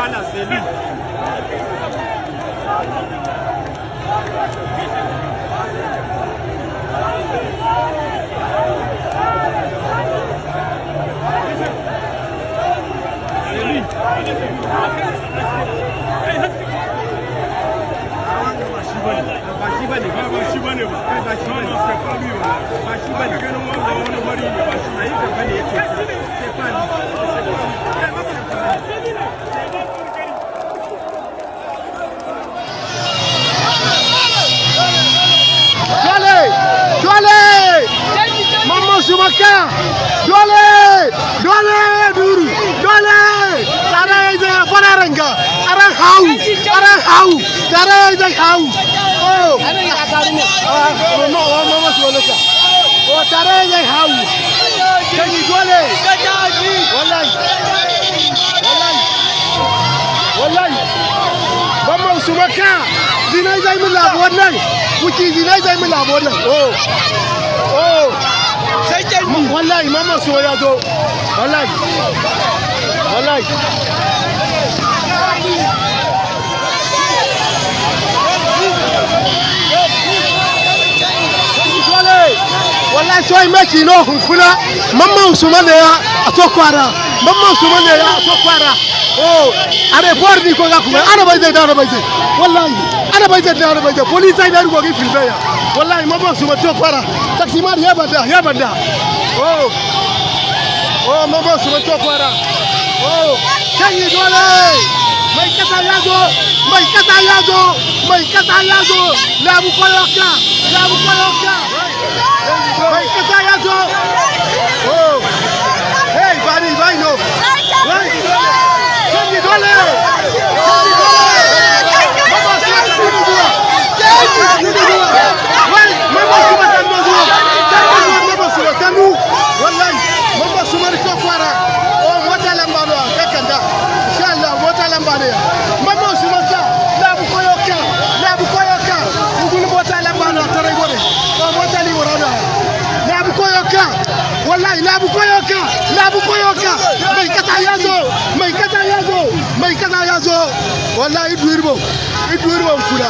Voilà, c'est lui. Maman Soumaka, Dole, Duru, Dole, Tare Panaranga, Arahau, Tare Hau. Oh, no, Mama Soumaka. Oh, Tare Hau. Can you Dole? Wallahi. Mama Soumaka, Dinai Zaimila Wadnai, which is Dinai Zaimila Wadnai. Oh. Wallahi mama so ya zo wallahi so I make you know hunkuna mama usumane ya atokwara oh are bordi ko ga kuma ana bai da wallahi ana bai da police ai da ko gi filbe ya wallahi mama usumane atokwara taxi man ya banda oh mama usumane atokwara oh kai dole mai kasa yazo la bukoyoka mai kasa yazo oh hey bari no right kai dole mama usumane atokwara oh mota lambano kakanda inshallah mota lambano mama usumane la bukoyoka ngulu mota lambano tare gore oh mota li worana la bukoyoka wallahi la bukoyoka mai kata yazo wallahi idwirbo kula